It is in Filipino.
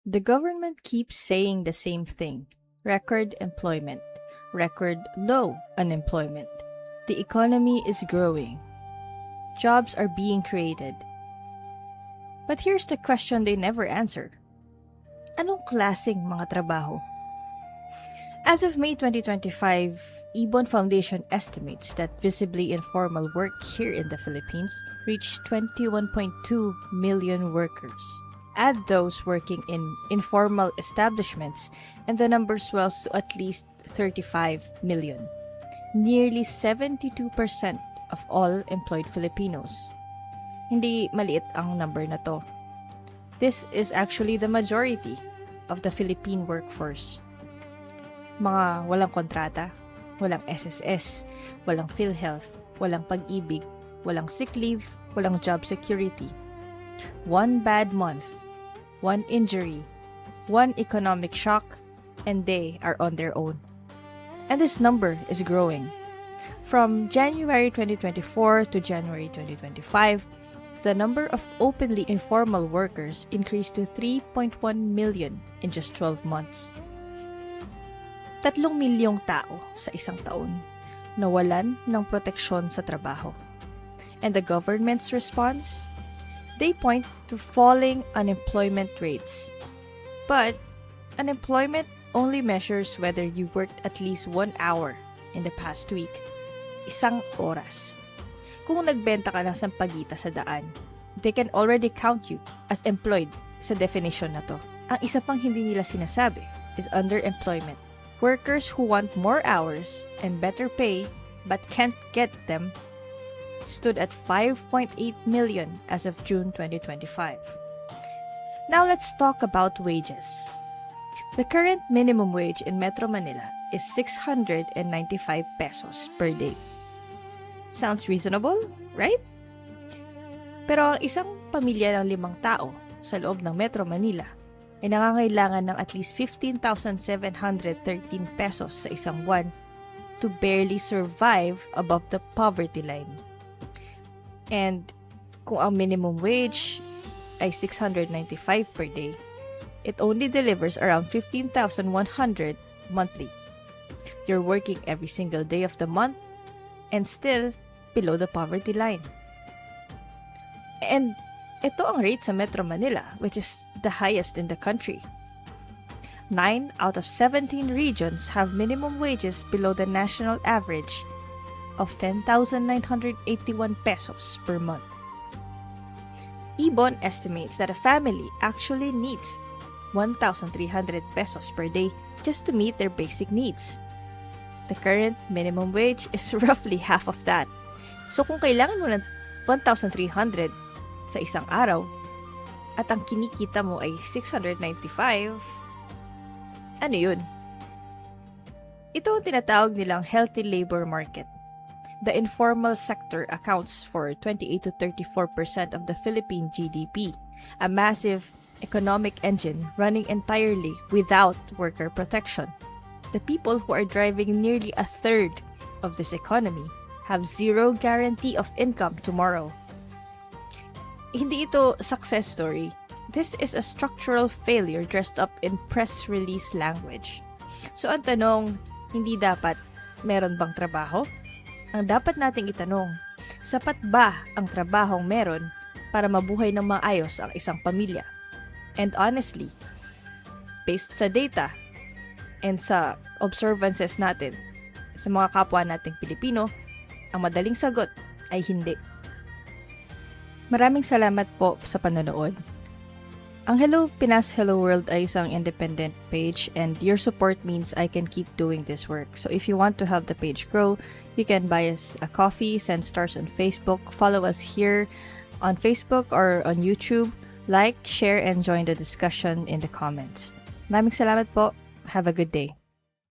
The government keeps saying the same thing: record employment, record low unemployment. The economy is growing, jobs are being created. But here's the question they never answer: anong klaseng mga trabaho? As of May 2025, Ibon Foundation estimates that visibly informal work here in the Philippines reached 21.2 million workers. Add those working in informal establishments, and the number swells to at least 35 million. Nearly 72% of all employed Filipinos. Hindi maliit ang number na to. This is actually the majority of the Philippine workforce. Mga walang kontrata, walang SSS, walang PhilHealth, walang pag-ibig, walang sick leave, walang job security. One bad month, one injury, one economic shock, and they are on their own. And this number is growing. From January 2024 to January 2025, the number of openly informal workers increased to 3.1 million in just 12 months. 3 milyong tao sa isang taon nawalan ng proteksyon sa trabaho. And the government's response? They point to falling unemployment rates. But unemployment only measures whether you worked at least 1 hour in the past week. Isang oras. Kung nagbenta ka ng sampagita sa daan, they can already count you as employed sa definition na to. Ang isa pang hindi nila sinasabi is underemployment. Workers who want more hours and better pay but can't get them stood at 5.8 million as of June 2025. Now let's talk about wages. The current minimum wage in Metro Manila is 695 pesos per day. Sounds reasonable, right? Pero ang isang pamilya ng 5 tao sa loob ng Metro Manila ay nangangailangan ng at least 15,713 pesos sa isang buwan to barely survive above the poverty line. And kung ang minimum wage ay 695 per day, it only delivers around 15,100 monthly. You're working every single day of the month and still below the poverty line. And ito ang rate sa Metro Manila, which is the highest in the country. 9 out of 17 regions have minimum wages below the national average of 10,981 pesos per month. Ibon estimates that a family actually needs 1,300 pesos per day just to meet their basic needs. The current minimum wage is roughly half of that. So kung kailangan mo ng 1,300 sa isang araw at ang kinikita mo ay 695, ano yun? Ito ang tinatawag nilang healthy labor market. The informal sector accounts for 28 to 34% of the Philippine GDP, a massive economic engine running entirely without worker protection. The people who are driving nearly a third of this economy have zero guarantee of income tomorrow. Hindi ito success story. This is a structural failure dressed up in press release language. So ang tanong, hindi dapat meron bang trabaho? Ang dapat nating itanong, sapat ba ang trabahong meron para mabuhay ng maayos ang isang pamilya? And honestly, based sa data and sa observances natin sa mga kapwa nating Pilipino, ang madaling sagot ay hindi. Maraming salamat po sa panonood. Ang Hello Pinas Hello World ay isang independent page and your support means I can keep doing this work. So if you want to help the page grow, you can buy us a coffee, send stars on Facebook, follow us here on Facebook or on YouTube, like, share, and join the discussion in the comments. Maraming salamat po. Have a good day.